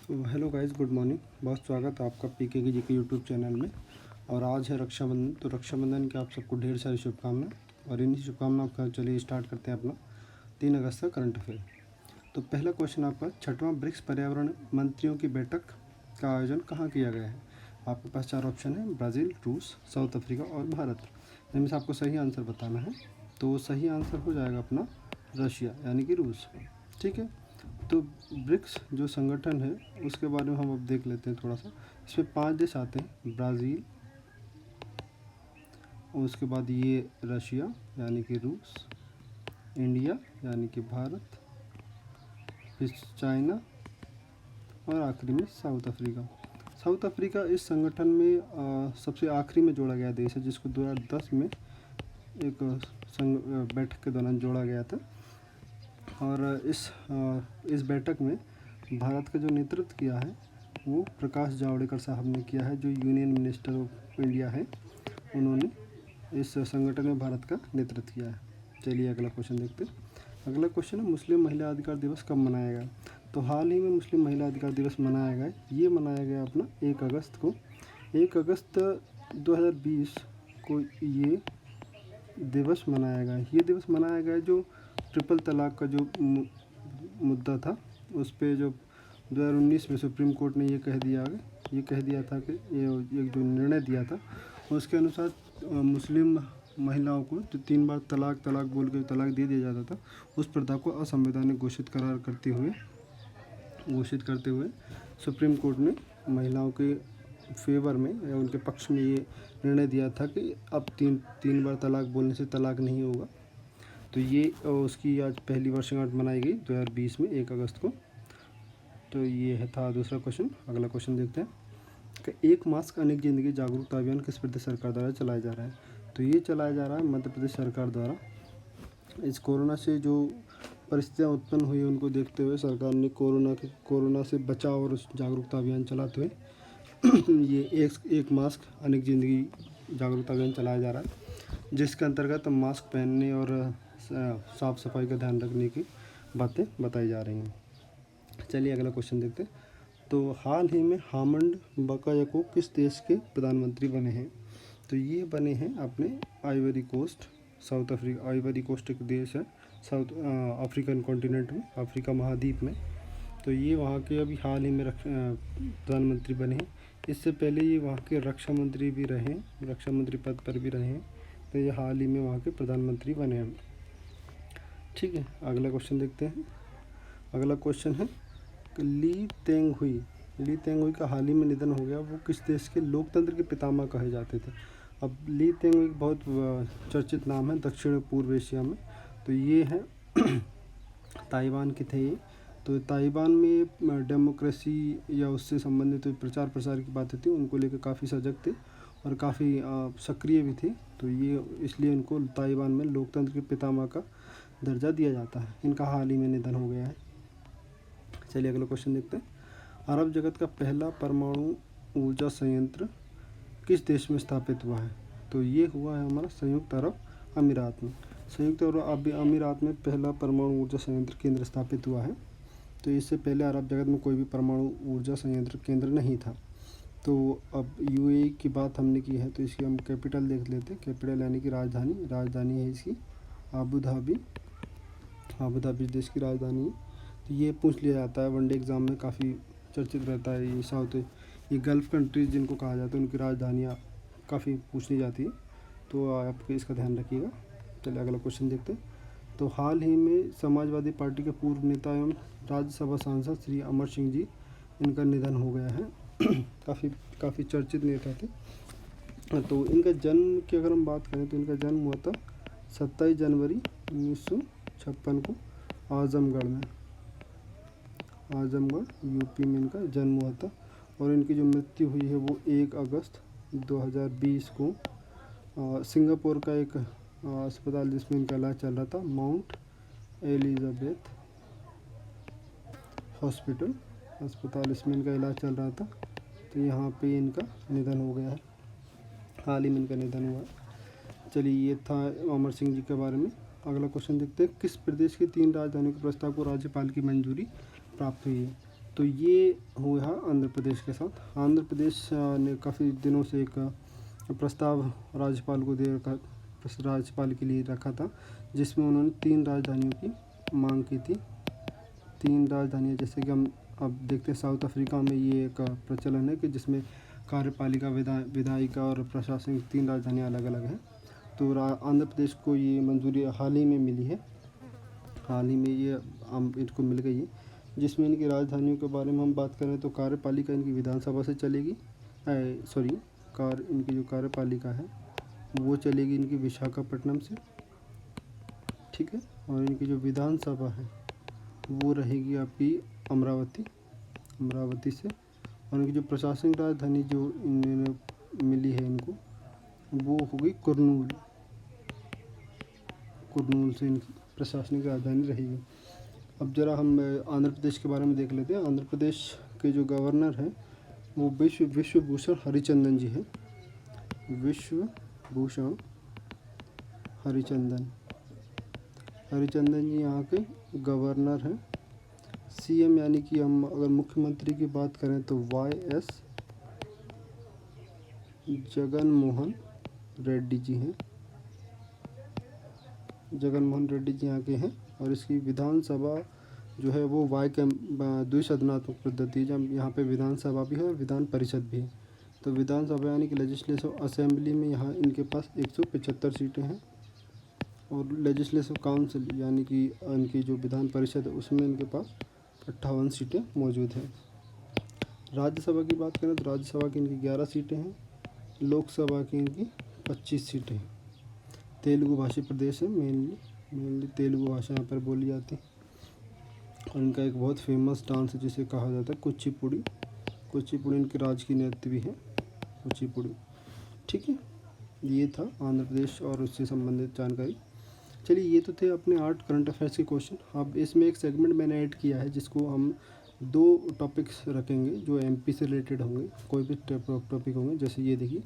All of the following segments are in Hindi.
Hello guys, good morning. बहुत स्वागत है आपका पीके की जीके यूट्यूब चैनल में। और आज है रक्षाबंधन, तो रक्षाबंधन की आप सबको ढेर सारी शुभकामनाएं। और इन्हीं शुभकामनाओं का चलिए स्टार्ट करते हैं अपना 3 अगस्त का करंट अफेयर। तो पहला क्वेश्चन आपका, 6वां ब्रिक्स पर्यावरण मंत्रियों की बैठक का आयोजन कहाँ किया गया है? आपके पास 4 ऑप्शन है, ब्राज़ील, रूस, साउथ अफ्रीका और भारत। इनमें से आपको सही आंसर बताना है। तो सही आंसर हो जाएगा अपना रशिया यानी कि रूस। ठीक है। तो ब्रिक्स जो संगठन है उसके बारे में हम अब देख लेते हैं थोड़ा सा। इसमें 5 देश आते हैं, ब्राज़ील, और उसके बाद ये रशिया यानी कि रूस, इंडिया यानी कि भारत, फिर चाइना और आखिरी में साउथ अफ्रीका। साउथ अफ्रीका इस संगठन में सबसे आखिरी में जोड़ा गया देश है, जिसको 2010 में एक बैठक के दौरान जोड़ा गया था। और इस बैठक में भारत का जो नेतृत्व किया है वो प्रकाश जावड़ेकर साहब ने किया है, जो यूनियन मिनिस्टर ऑफ इंडिया है। उन्होंने इस संगठन में भारत का नेतृत्व किया है। चलिए अगला क्वेश्चन देखते हैं। अगला क्वेश्चन है, मुस्लिम महिला अधिकार दिवस कब मनाया गया? तो हाल ही में मुस्लिम महिला अधिकार दिवस मनाया गया। ये मनाया गया अपना 1 अगस्त को। 1 अगस्त 2020 को ये दिवस मनाया गया। ये दिवस मनाया गया जो ट्रिपल तलाक का जो मुद्दा था उस पे जो 2019 में सुप्रीम कोर्ट ने ये कह दिया था कि ये जो निर्णय दिया था उसके अनुसार मुस्लिम महिलाओं को जो 3 बार तलाक बोल के तलाक दे दिया जाता था, उस प्रथा को असंवैधानिक घोषित करते हुए सुप्रीम कोर्ट ने महिलाओं के फेवर में या उनके पक्ष में ये निर्णय दिया था कि अब तीन बार तलाक बोलने से तलाक नहीं होगा। तो ये उसकी आज पहली वर्षगांठ मनाई गई 2020 में 1 अगस्त को। तो ये था दूसरा क्वेश्चन। अगला क्वेश्चन देखते हैं कि 1 मास्क अनेक ज़िंदगी जागरूकता अभियान किस प्रदेश सरकार द्वारा चलाया जा रहा है? तो ये चलाया जा रहा है मध्य प्रदेश सरकार द्वारा। इस कोरोना से जो परिस्थितियाँ उत्पन्न हुई उनको देखते हुए सरकार ने कोरोना से बचाव और जागरूकता अभियान चलाते हुए ये एक मास्क अनेक ज़िंदगी जागरूकता अभियान चलाया जा रहा है, जिसके अंतर्गत मास्क पहनने और साफ़ सफाई का ध्यान रखने की बातें बताई जा रही हैं। चलिए अगला क्वेश्चन देखते हैं। तो हाल ही में हामंड बकायको किस देश के प्रधानमंत्री बने हैं? तो ये बने हैं अपने Ivory Coast, South Africa. Ivory Coast एक देश है साउथ अफ्रीकन कॉन्टिनेंट में, अफ्रीका महाद्वीप में। तो ये वहाँ के अभी हाल ही में प्रधानमंत्री बने हैं। इससे पहले ये वहाँ के रक्षा मंत्री भी रहे, रक्षा मंत्री पद पर भी रहे हैं। तो ये हाल ही में वहाँ के प्रधानमंत्री बने हैं। ठीक है, अगला क्वेश्चन देखते हैं। अगला क्वेश्चन है ली तेंग हुई का हाल ही में निधन हो गया। वो किस देश के लोकतंत्र के पितामह कहे जाते थे? अब ली तेंग हुई बहुत चर्चित नाम है दक्षिण पूर्व एशिया में। तो ये है ताइवान के थे ये। तो ताइवान में डेमोक्रेसी या उससे संबंधित प्रचार प्रसार की बातें थी, उनको लेकर काफ़ी सजग थे और काफ़ी सक्रिय भी थे। तो ये इसलिए इनको ताइवान में लोकतंत्र के पितामह का दर्जा दिया जाता है। इनका हाल ही में निधन हो गया है। चलिए अगला क्वेश्चन देखते हैं। अरब जगत का पहला परमाणु ऊर्जा संयंत्र किस देश में स्थापित हुआ है? तो ये हुआ है हमारा संयुक्त अरब अमीरात में। संयुक्त अरब अमीरात में पहला परमाणु ऊर्जा संयंत्र केंद्र स्थापित हुआ है। तो इससे पहले अरब जगत में कोई भी परमाणु ऊर्जा संयंत्र केंद्र नहीं था। तो अब यूएई की बात हमने की है तो इसकी हम कैपिटल देख लेते हैं। कैपिटल यानी कि राजधानी है इसकी आबू धाबी देश की राजधानी है। तो ये पूछ लिया जाता है वनडे एग्ज़ाम में, काफ़ी चर्चित रहता है। ये गल्फ़ कंट्रीज़ जिनको कहा जाता है उनकी राजधानियाँ काफ़ी पूछनी जाती है, तो आप इसका ध्यान रखिएगा। चलिए अगला क्वेश्चन देखते हैं। तो हाल ही में समाजवादी पार्टी के पूर्व नेता एवं राज्यसभा सांसद श्री अमर सिंह जी, इनका निधन हो गया है। काफ़ी चर्चित नेता थे। तो इनका जन्म की अगर हम बात करें तो इनका जन्म हुआ था 27 जनवरी 1956 को आजमगढ़ यूपी में इनका जन्म हुआ था। और इनकी जो मृत्यु हुई है वो 1 अगस्त 2020 को सिंगापुर का एक अस्पताल जिसमें इनका इलाज चल रहा था, माउंट एलिजाबेथ हॉस्पिटल अस्पताल, इसमें इनका इलाज चल रहा था। तो यहाँ पे इनका निधन हो गया है, हाल ही में इनका निधन हुआ है। चलिए ये था अमर सिंह जी के बारे में। अगला क्वेश्चन देखते हैं। किस प्रदेश की 3 राजधानियों के प्रस्ताव को राज्यपाल की मंजूरी प्राप्त हुई है? तो ये हुआ आंध्र प्रदेश के साथ। आंध्र प्रदेश ने काफ़ी दिनों से एक प्रस्ताव राज्यपाल को दे रखा, राज्यपाल के लिए रखा था, जिसमें उन्होंने 3 राजधानियों की मांग की थी। 3 राजधानियाँ, जैसे कि हम अब देखते हैं साउथ अफ्रीका में ये एक प्रचलन है कि जिसमें कार्यपालिका, विधायिका और प्रशासनिक 3 राजधानियाँ अलग अलग हैं। तो आंध्र प्रदेश को ये मंजूरी हाल ही में मिली है, हाल ही में ये इनको मिल गई है, जिसमें इनकी राजधानियों के बारे में हम बात करें तो कार्यपालिका इनकी विधानसभा से चलेगी, इनकी जो कार्यपालिका है वो चलेगी इनकी विशाखापट्टनम से, ठीक है। और इनकी जो विधानसभा है वो रहेगी आपकी अमरावती से। और इनकी जो प्रशासनिक राजधानी जो इन्हें मिली है इनको, वो हो गई कुर्नूल से इनकी प्रशासनिक राजधानी रहेगी। अब जरा हम आंध्र प्रदेश के बारे में देख लेते हैं। आंध्र प्रदेश के जो गवर्नर हैं वो विश्वभूषण हरिचंदन जी हैं। विश्वभूषण हरिचंदन जी यहाँ के गवर्नर हैं। सीएम यानी कि हम अगर मुख्यमंत्री की बात करें तो YS जगनमोहन रेड्डी जी हैं। जगनमोहन रेड्डी जी यहाँ के हैं। और इसकी विधानसभा जो है वो द्विसदनात्मक पद्धति है, जब यहाँ पे विधानसभा भी है और विधान परिषद भी है। तो विधानसभा यानी कि लेजिस्लेटिव असेंबली में यहाँ इनके पास 175 सीटें हैं, और लेजिस्लेटिव काउंसिल यानी कि इनकी जो विधान परिषद है उसमें इनके पास 58 सीटें मौजूद हैं। राज्यसभा की बात करें तो राज्यसभा की इनकी 11 सीटें हैं, लोकसभा की इनकी 25 सीटें हैं। तेलुगु भाषी प्रदेश है, मेनली तेलुगु भाषा यहाँ पर बोली जाती है। और इनका एक बहुत फेमस डांस है जिसे कहा जाता है कुचिपुड़ी इनकी राजकीय नृत्य भी है, कुचिपुड़ी, ठीक है। ये था आंध्र प्रदेश और उससे संबंधित जानकारी। चलिए, ये तो थे अपने 8 करंट अफेयर्स के क्वेश्चन। अब इसमें एक सेगमेंट मैंने ऐड किया है जिसको हम 2 टॉपिक्स रखेंगे जो MP से रिलेटेड होंगे, कोई भी टॉपिक होंगे। जैसे ये देखिए,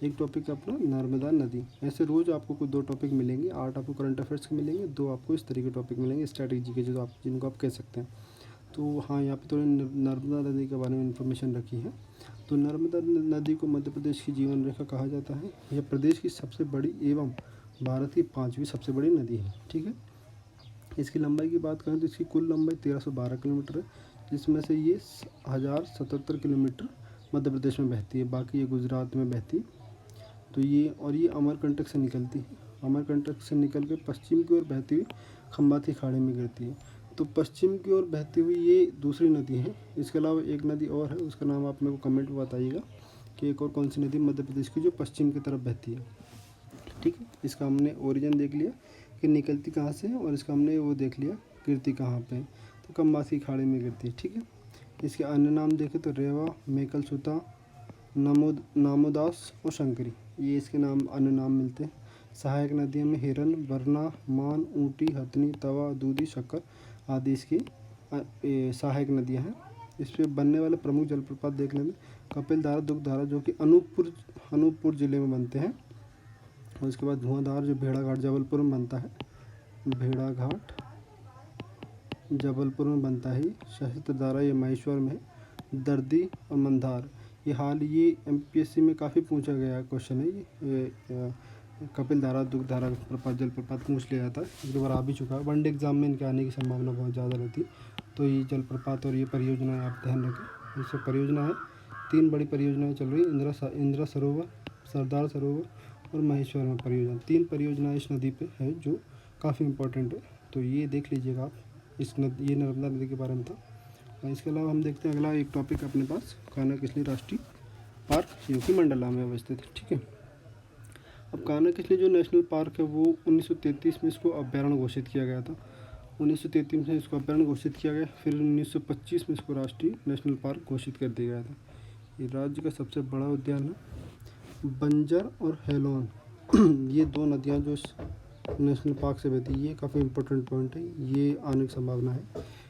एक टॉपिक अपना नर्मदा नदी। ऐसे रोज़ आपको कोई 2 टॉपिक मिलेंगे, 8 आपको करंट अफेयर्स के मिलेंगे, 2 आपको इस तरीके के टॉपिक मिलेंगे स्ट्रैटेजी के, जिनको आप कह सकते हैं। तो हाँ, यहाँ पे थोड़ी नर्मदा नदी के बारे में इन्फॉर्मेशन रखी है। तो नर्मदा नदी को मध्य प्रदेश की जीवन रेखा कहा जाता है। यह प्रदेश की सबसे बड़ी एवं भारत की 5वीं सबसे बड़ी नदी है, ठीक है। इसकी लंबाई की बात करें तो इसकी कुल लंबाई 1312 किलोमीटर है, जिसमें से ये 1077 किलोमीटर मध्य प्रदेश में बहती है, बाकी ये गुजरात में बहती है। तो ये अमरकंटक से निकलती है। अमरकंटक से निकल के पश्चिम की ओर बहती हुई खंबाती खाड़ी में गिरती है। तो पश्चिम की ओर बहती हुई ये दूसरी नदी है। इसके अलावा एक नदी और है, उसका नाम आप मेरे को कमेंट में बताइएगा कि एक और कौन सी नदी मध्य प्रदेश की जो पश्चिम की तरफ बहती है, ठीक है। इसका हमने ओरिजिन देख लिया कि निकलती कहाँ से है, और इसका हमने वो देख लिया गिरती कहाँ पे है। तो खंबाती खाड़ी में गिरती है, ठीक है। इसके अन्य नाम देखें तो रेवा, मेकलसुता, नामोदास और शंकरी, ये इसके नाम अन्य नाम मिलते हैं। सहायक नदियों में हिरन, वरना, मान, ऊटी, हथनी, तवा, दूधी, शक्कर आदि इसकी सहायक नदियां हैं। इस पर बनने वाले प्रमुख जलप्रपात देखने में कपिल धारा, दुग्ध धारा जो कि अनूपपुर ज़िले में बनते हैं। और उसके बाद धुआंधार जो भेड़ाघाट जबलपुर में बनता है, भेड़ाघाट जबलपुर में बनता है। सहस्त्रधारा ये महेश्वर में है। दर्दी और मंदार ये MPSC में काफ़ी पूछा गया क्वेश्चन है। ये कपिल धारा, दुग्ध धारा जलप्रपात पूछ लिया जाता है, एक बार आ भी चुका है। वनडे एग्जाम में इनके आने की संभावना बहुत ज़्यादा रहती है। तो ये जलप्रपात और ये परियोजनाएं आप ध्यान रखें। इससे परियोजना है, 3 बड़ी परियोजनाएं चल रही है, इंदिरा सरोवर, सरदार सरोवर और महेश्वर में परियोजना। 3 परियोजनाएं इस नदी पे है जो काफ़ी इंपॉर्टेंट है। तो ये देख लीजिएगा आप, ये नर्मदा नदी के बारे में था। और इसके अलावा हम देखते हैं अगला एक टॉपिक अपने पास, कान्हा-किसली राष्ट्रीय पार्क जो कि मंडला में अवस्थित है, ठीक है। अब कान्हा-किसली जो नेशनल पार्क है वो 1933 में इसको अभ्यारण्य घोषित किया गया था। 1933 में इसको अभ्यारण्य घोषित किया गया, फिर 1925 में इसको राष्ट्रीय नेशनल पार्क घोषित कर दिया गया था। ये राज्य का सबसे बड़ा उद्यान है। बंजर और हेलोन ये 2 नदियाँ जो नेशनल पार्क से बहती है, ये काफ़ी इंपॉर्टेंट पॉइंट है। ये आने की संभावना है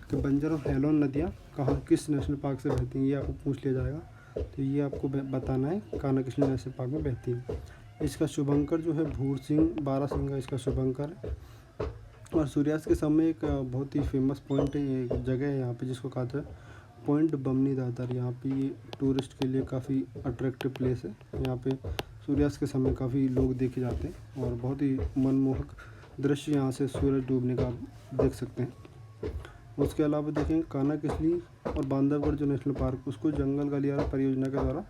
कि बंजर और हेलोन नदियाँ किस नेशनल पार्क से बहती हैं, ये आपको पूछ लिया जाएगा। तो ये आपको बताना है कान्हा-किसली नेशनल पार्क में बहती है। इसका शुभंकर जो है भूर सिंह बारासिंगा इसका शुभंकर है। और सूर्यास्त के समय एक बहुत ही फेमस पॉइंट है, एक जगह है यहाँ पे जिसको कहा जाता है पॉइंट बमनी दादर, यहाँ पे ये टूरिस्ट के लिए काफ़ी अट्रैक्टिव प्लेस है। यहाँ पे सूर्यास्त के समय काफ़ी लोग देखे जाते हैं और बहुत ही मनमोहक दृश्य यहाँ से सूरज डूबने का आप देख सकते हैं। उसके अलावा देखें कान्हा किसली और बांधवगढ़ जो नेशनल पार्क, उसको जंगल गलियारा परियोजना के द्वारा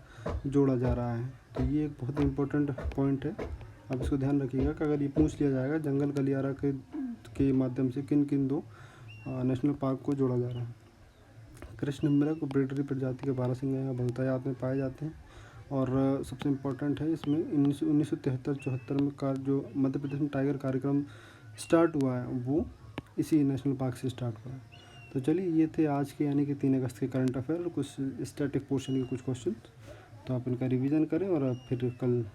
जोड़ा जा रहा है। तो ये एक बहुत इंपॉर्टेंट पॉइंट है, आप इसको ध्यान रखिएगा कि अगर ये पूछ लिया जाएगा जंगल गलियारा के माध्यम से किन किन दो नेशनल पार्क को जोड़ा जा रहा है। कृष्ण मृग और प्रेडेटरी प्रजाति के बारहसिंगा यहाँ बहुतायत में पाए जाते हैं। और सबसे इम्पोर्टेंट है इसमें 1973-74 में जो मध्य प्रदेश में टाइगर कार्यक्रम स्टार्ट हुआ है वो इसी नेशनल पार्क से स्टार्ट हुआ है। तो चलिए ये थे आज के यानी कि 3 अगस्त के करंट अफेयर और कुछ स्टैटिक पोर्शन के कुछ क्वेश्चन। तो आप इनका रिवीजन करें और फिर कल,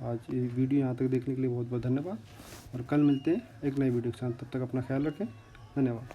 आज ये वीडियो यहाँ तक देखने के लिए बहुत बहुत धन्यवाद और कल मिलते हैं एक नई वीडियो के साथ। तब तक अपना ख्याल रखें, धन्यवाद।